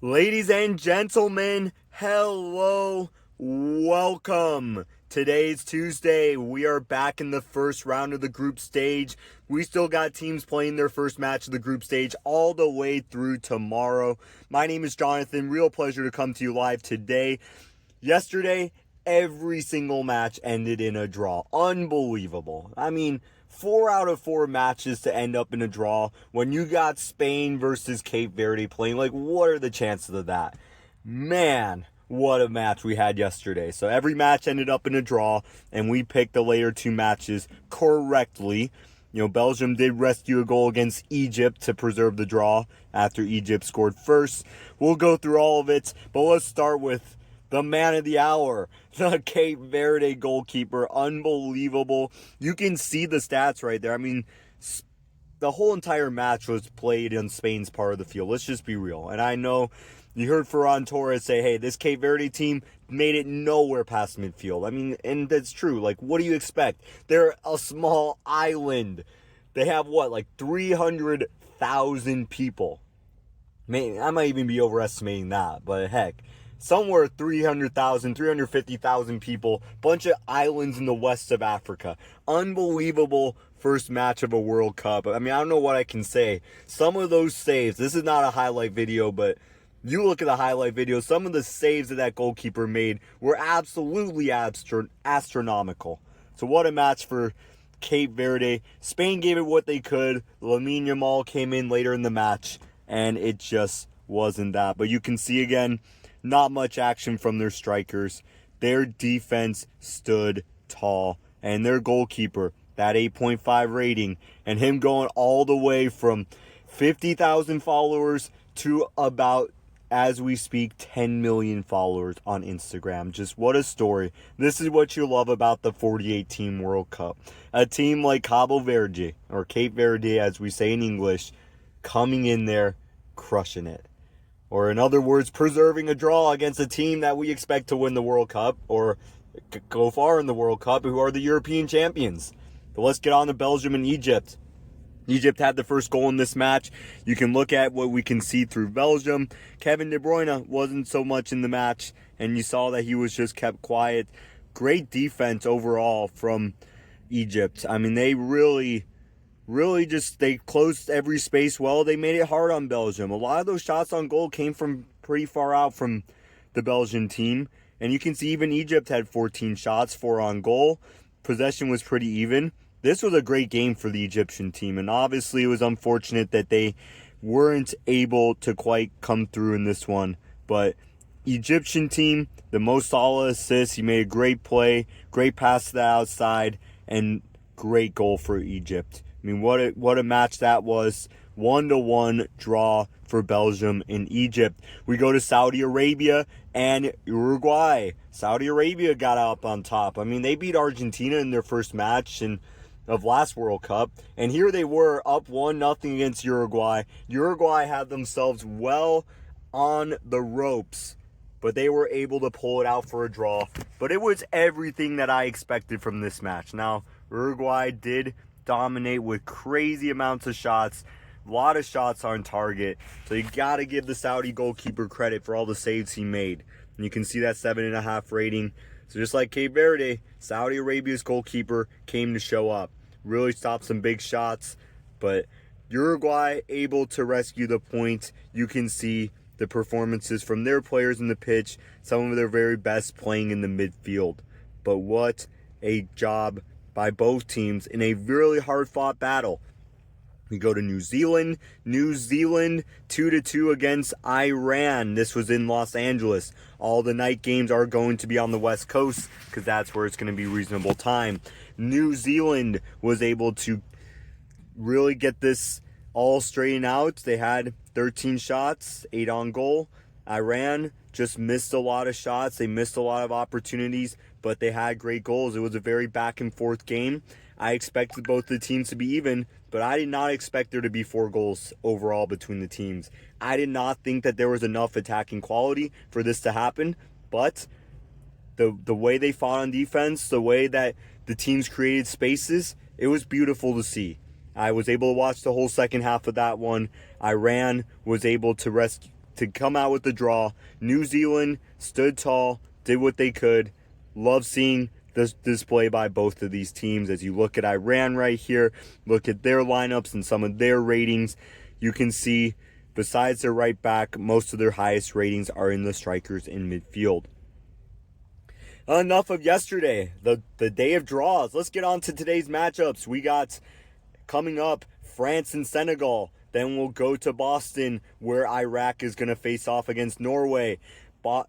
Ladies and gentlemen, hello, welcome. Today's Tuesday. We are back in the first round of the group stage. We still got teams playing their first match of the group stage all the way through tomorrow. My name is Jonathan. Real pleasure to come to you live today. Yesterday, every single match ended in a draw. Unbelievable. 4 out of 4 matches to end up in a draw. When you got Spain versus Cape Verde playing, what are the chances of that? Man, what a match we had yesterday. So every match ended up in a draw, and we picked the later 2 matches correctly. Belgium did rescue a goal against Egypt to preserve the draw after Egypt scored first. We'll go through all of it, but let's start with the man of the hour, the Cape Verde goalkeeper. Unbelievable. You can see the stats right there. The whole entire match was played in Spain's part of the field. Let's just be real. And I know you heard Ferran Torres say, hey, this Cape Verde team made it nowhere past midfield. And that's true. What do you expect? They're a small island. They have 300,000 people. I might even be overestimating that, but heck. Somewhere 300,000, 350,000 people, bunch of islands in the west of Africa. Unbelievable first match of a World Cup. I don't know what I can say. Some of those saves, this is not a highlight video, but you look at the highlight video, some of the saves that goalkeeper made were absolutely astronomical. So what a match for Cape Verde. Spain gave it what they could. Lamine Yamal came in later in the match, and it just wasn't that. But you can see again, not much action from their strikers. Their defense stood tall. And their goalkeeper, that 8.5 rating, and him going all the way from 50,000 followers to about, as we speak, 10 million followers on Instagram. Just what a story. This is what you love about the 48-team World Cup. A team like Cabo Verde, or Cape Verde as we say in English, coming in there, crushing it. Or in other words, preserving a draw against a team that we expect to win the World Cup or go far in the World Cup, who are the European champions. But let's get on to Belgium and Egypt. Egypt had the first goal in this match. You can look at what we can see through Belgium. Kevin De Bruyne wasn't so much in the match, and you saw that he was just kept quiet. Great defense overall from Egypt. They really they closed every space well. They made it hard on Belgium. A lot of those shots on goal came from pretty far out from the Belgian team. And you can see even Egypt had 14 shots, 4 on goal. Possession was pretty even. This was a great game for the Egyptian team. And obviously it was unfortunate that they weren't able to quite come through in this one. But Egyptian team, the Mo Salah assist. He made a great play, great pass to the outside, and great goal for Egypt. What a match that was. 1-1 draw for Belgium and Egypt. We go to Saudi Arabia and Uruguay. Saudi Arabia got up on top. They beat Argentina in their first match of last World Cup. And here they were up 1-0 against Uruguay. Uruguay had themselves well on the ropes, but they were able to pull it out for a draw. But it was everything that I expected from this match. Now, Uruguay did dominate with crazy amounts of shots. A lot of shots on target. So you got to give the Saudi goalkeeper credit for all the saves he made. And you can see that 7.5 rating. So just like Cape Verde, Saudi Arabia's goalkeeper came to show up. Really stopped some big shots. But Uruguay able to rescue the point. You can see the performances from their players in the pitch. Some of their very best playing in the midfield. But what a job by both teams in a really hard-fought battle. We go to New Zealand. New Zealand 2-2 against Iran. This was in Los Angeles. All the night games are going to be on the West Coast because that's where it's going to be reasonable time. New Zealand was able to really get this all straightened out. They had 13 shots, 8 on goal. Iran just missed a lot of shots. They missed a lot of opportunities, but they had great goals. It was a very back and forth game. I expected both the teams to be even, but I did not expect there to be 4 goals overall between the teams. I did not think that there was enough attacking quality for this to happen, but the way they fought on defense, the way that the teams created spaces, it was beautiful to see. I was able to watch the whole second half of that one. Iran was able to to come out with the draw. New Zealand stood tall, did what they could. Love seeing this display by both of these teams. As you look at Iran right here, look at their lineups and some of their ratings, you can see besides their right back, most of their highest ratings are in the strikers in midfield. Enough of yesterday, the day of draws. Let's get on to today's matchups. We got coming up France and Senegal. Then we'll go to Boston, where Iraq is going to face off against Norway.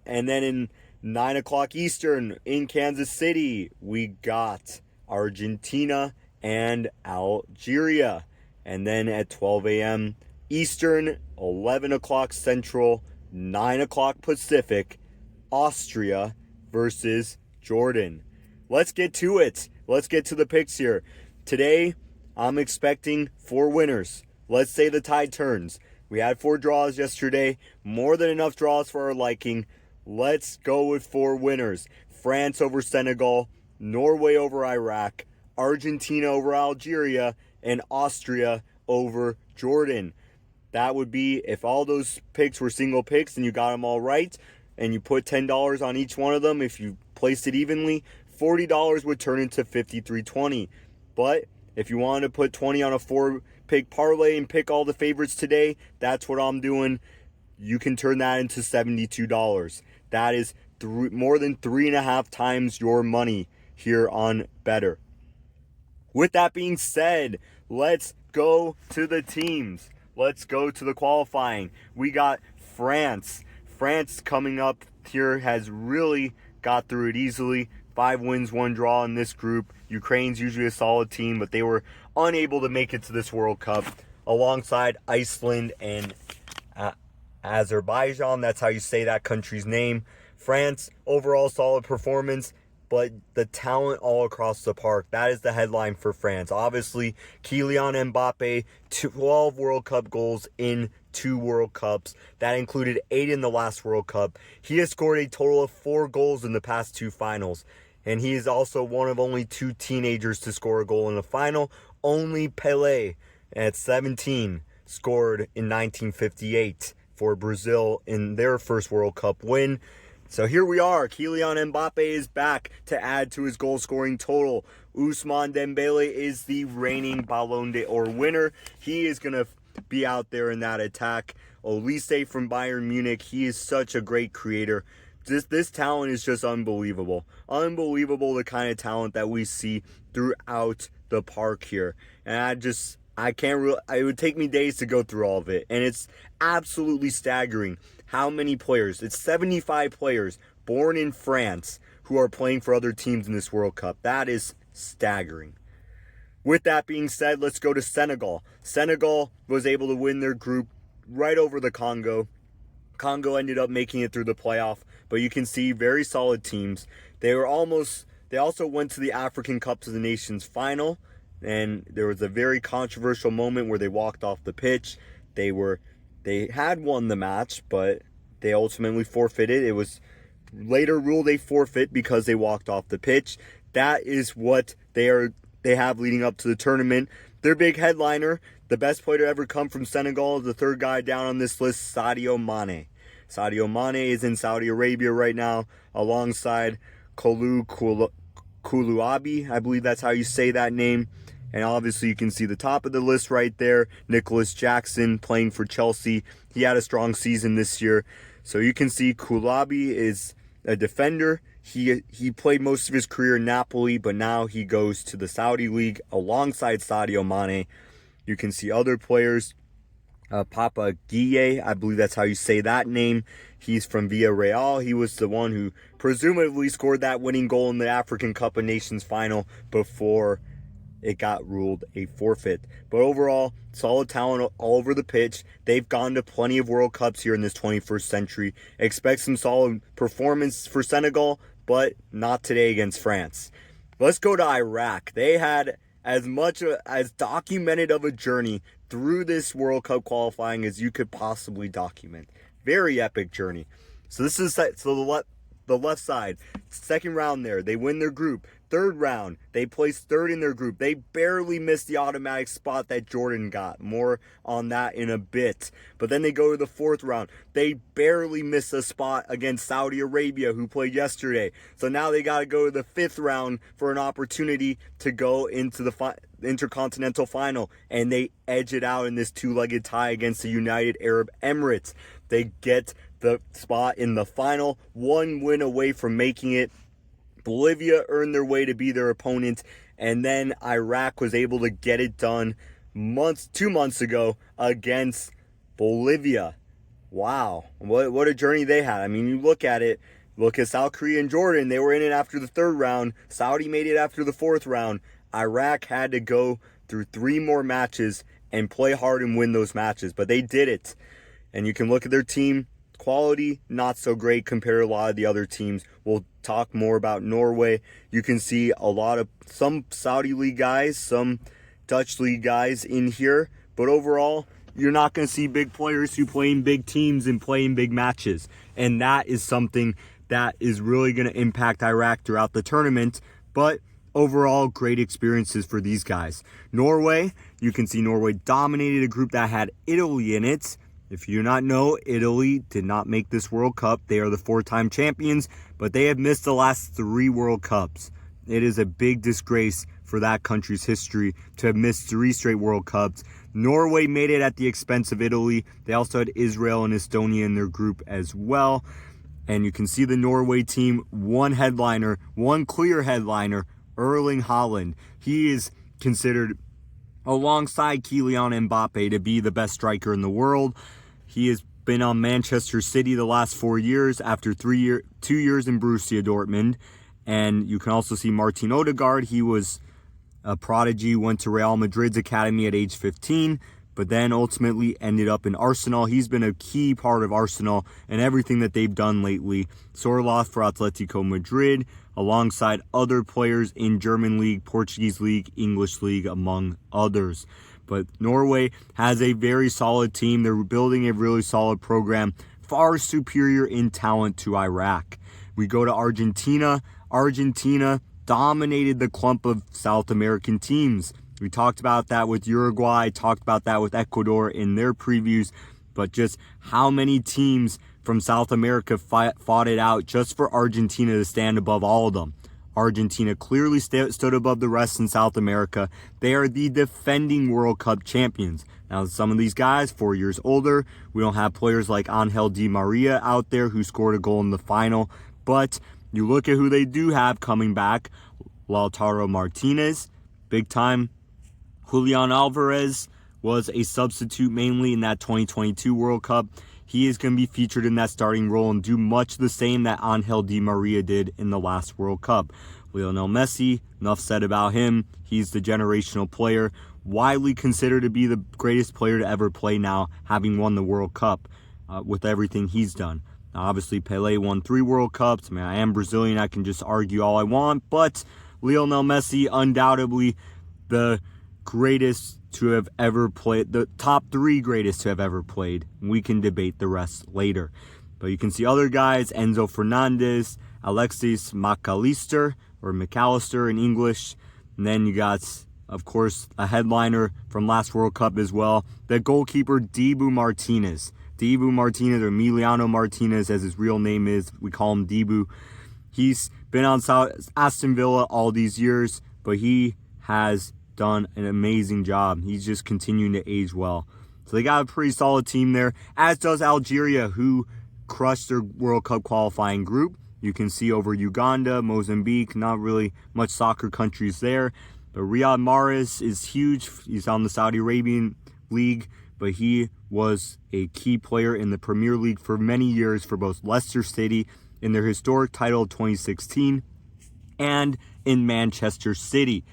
And then in 9 o'clock Eastern in Kansas City, we got Argentina and Algeria. And then at 12 a.m. Eastern, 11 o'clock Central, 9 o'clock Pacific, Austria versus Jordan. Let's get to it. Let's get to the picks here. Today, I'm expecting 4 winners. Let's say the tide turns. We had 4 draws yesterday. More than enough draws for our liking. Let's go with 4 winners. France over Senegal, Norway over Iraq, Argentina over Algeria, and Austria over Jordan. That would be, if all those picks were single picks and you got them all right, and you put $10 on each one of them, if you placed it evenly, $40 would turn into $53.20. But if you wanted to put 20 on a 4-pick parlay and pick all the favorites today, that's what I'm doing. You can turn that into $72. That is more than 3.5 times your money here on Betr. With that being said, let's go to the teams. Let's go to the qualifying. We got France. France coming up here has really got through it easily. 5 wins, 1 draw in this group. Ukraine's usually a solid team, but they were unable to make it to this World Cup alongside Iceland and Azerbaijan. That's how you say that country's name. France, overall solid performance, but the talent all across the park. That is the headline for France. Obviously, Kylian Mbappe, 12 World Cup goals in 2 World Cups. That included 8 in the last World Cup. He has scored a total of 4 goals in the past 2 finals. And he is also one of only 2 teenagers to score a goal in a final. Only Pelé, at 17, scored in 1958 for Brazil in their first World Cup win. So here we are. Kylian Mbappe is back to add to his goal-scoring total. Ousmane Dembele is the reigning Ballon d'Or winner. He is going to be out there in that attack. Olise from Bayern Munich, he is such a great creator. This talent is just unbelievable. Unbelievable, the kind of talent that we see throughout the park here. And it would take me days to go through all of it. And it's absolutely staggering how many players. It's 75 players born in France who are playing for other teams in this World Cup. That is staggering. With that being said, let's go to Senegal. Senegal was able to win their group right over the Congo. Congo ended up making it through the playoff, but you can see very solid teams. They also went to the African Cup of the Nations final, and there was a very controversial moment where they walked off the pitch. They had won the match, but they ultimately forfeited. It was later ruled a forfeit because they walked off the pitch. That is what they have leading up to the tournament. Their big headliner, the best player to ever come from Senegal, the 3rd guy down on this list, Sadio Mane. Sadio Mane is in Saudi Arabia right now alongside Koulibaly, I believe that's how you say that name. And obviously you can see the top of the list right there, Nicholas Jackson playing for Chelsea. He had a strong season this year. So you can see Koulibaly is a defender. He played most of his career in Napoli, but now he goes to the Saudi League alongside Sadio Mane. You can see other players. Papa Gueye, I believe that's how you say that name. He's from Villarreal. He was the one who presumably scored that winning goal in the African Cup of Nations final before it got ruled a forfeit. But overall, solid talent all over the pitch. They've gone to plenty of World Cups here in this 21st century. Expect some solid performance for Senegal, but not today against France. Let's go to Iraq. They had as much as documented of a journey through this World Cup qualifying as you could possibly document. Very epic journey. So the left side. Second round there, they win their group. Third round, they placed third in their group. They barely missed the automatic spot that Jordan got. More on that in a bit. But then they go to the fourth round. They barely missed a spot against Saudi Arabia, who played yesterday. So now they got to go to the fifth round for an opportunity to go into the Intercontinental Final. And they edge it out in this two-legged tie against the United Arab Emirates. They get the spot in the final, one win away from making it. Bolivia earned their way to be their opponent, and then Iraq was able to get it done 2 months ago against Bolivia. Wow, what a journey they had. I mean, you look at it, look at South Korea and Jordan. They were in it after the third round. Saudi made it after the fourth round. Iraq had to go through 3 more matches and play hard and win those matches, but they did it. And you can look at their team. Quality, not so great compared to a lot of the other teams. We'll talk more about Norway. You can see some Saudi League guys, some Dutch League guys in here. But overall, you're not going to see big players who play in big teams and play in big matches. And that is something that is really going to impact Iraq throughout the tournament. But overall, great experiences for these guys. Norway, you can see Norway dominated a group that had Italy in it. If you do not know, Italy did not make this World Cup. They are the 4-time champions, but they have missed the last 3 World Cups. It is a big disgrace for that country's history to have missed 3 straight World Cups. Norway made it at the expense of Italy. They also had Israel and Estonia in their group as well. And you can see the Norway team, one clear headliner, Erling Haaland. He is considered, alongside Kylian Mbappe, to be the best striker in the world. He has been on Manchester City the last 4 years after 2 years in Borussia Dortmund. And you can also see Martin Odegaard. He was a prodigy, went to Real Madrid's academy at age 15, but then ultimately ended up in Arsenal. He's been a key part of Arsenal and everything that they've done lately. Sorloth for Atletico Madrid, alongside other players in German League, Portuguese League, English League, among others. But Norway has a very solid team. They're building a really solid program, far superior in talent to Iraq. We go to Argentina. Argentina dominated the clump of South American teams. We talked about that with Uruguay, talked about that with Ecuador in their previews, but just how many teams from South America fought it out just for Argentina to stand above all of them. Argentina clearly stood above the rest in South America. They are the defending World Cup champions. Now, some of these guys, 4 years older, we don't have players like Angel Di Maria out there who scored a goal in the final, but you look at who they do have coming back. Lautaro Martinez, big time. Julian Alvarez was a substitute mainly in that 2022 World Cup. He is going to be featured in that starting role and do much the same that Angel Di Maria did in the last World Cup. Lionel Messi, enough said about him. He's the generational player, widely considered to be the greatest player to ever play now, having won the World Cup with everything he's done. Now, obviously, Pelé won 3 World Cups. I mean, I am Brazilian. I can just argue all I want, but Lionel Messi, undoubtedly the greatest to have ever played, the top 3 greatest to have ever played. We can debate the rest later. But you can see other guys, Enzo Fernandez, Alexis McAllister, or McAllister in English. And then you got, of course, a headliner from last World Cup as well, the goalkeeper Dibu Martinez. Dibu Martinez, or Emiliano Martinez as his real name is. We call him Dibu. He's been on Aston Villa all these years, but he has done an amazing job. He's just continuing to age well. So they got a pretty solid team there, as does Algeria, who crushed their World Cup qualifying group. You can see over Uganda, Mozambique, not really much soccer countries there. But Riyad Mahrez is huge. He's on the Saudi Arabian League, but he was a key player in the Premier League for many years for both Leicester City in their historic title of 2016 and in Manchester City.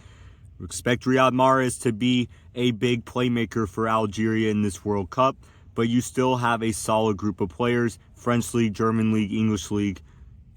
We expect Riyad Mahrez to be a big playmaker for Algeria in this World Cup, but you still have a solid group of players, French League, German League, English League,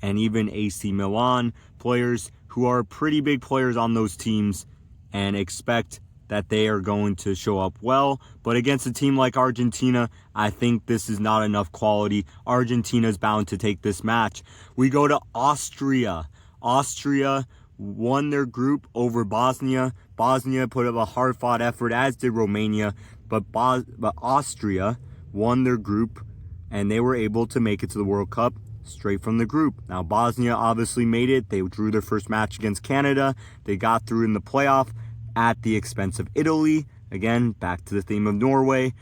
and even AC Milan players who are pretty big players on those teams, and expect that they are going to show up well. But against a team like Argentina, I think this is not enough quality. Argentina is bound to take this match. We go to Austria. Austria won their group over Bosnia. Bosnia put up a hard-fought effort, as did Romania. But Austria won their group, and they were able to make it to the World Cup straight from the group. Now, Bosnia obviously made it. They drew their first match against Canada. They got through in the playoff at the expense of Italy. Again, back to the theme of Norway.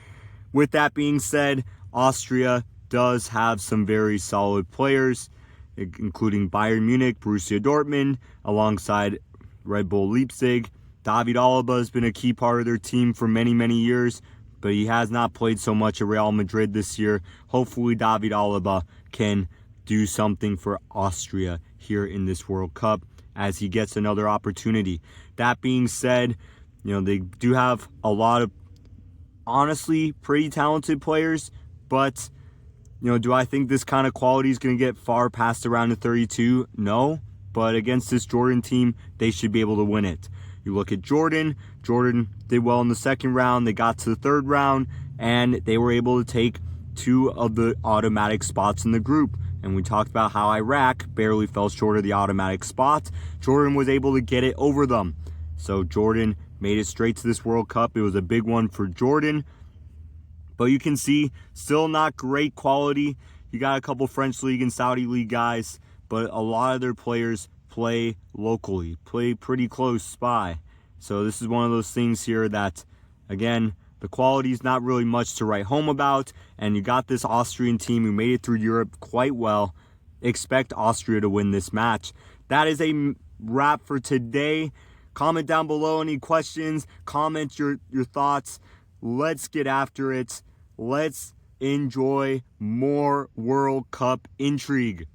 With that being said, Austria does have some very solid players, including Bayern Munich, Borussia Dortmund, alongside Red Bull Leipzig. David Alaba has been a key part of their team for many, many years, but he has not played so much at Real Madrid this year. Hopefully, David Alaba can do something for Austria here in this World Cup as he gets another opportunity. That being said, they do have a lot of, honestly, pretty talented players, but, do I think this kind of quality is going to get far past the round of 32? No, but against this Jordan team, they should be able to win it. You look at Jordan. Jordan did well in the second round. They got to the third round, and they were able to take 2 of the automatic spots in the group. And we talked about how Iraq barely fell short of the automatic spot. Jordan was able to get it over them. So Jordan made it straight to this World Cup. It was a big one for Jordan. But you can see, still not great quality. You got a couple French League and Saudi League guys, but a lot of their players play locally, play pretty close by. So this is one of those things here that, again, the quality is not really much to write home about, and you got this Austrian team who made it through Europe quite well. Expect Austria to win this match. That is a wrap for today. Comment down below any questions. Comment your thoughts. Let's get after it. Let's enjoy more World Cup intrigue.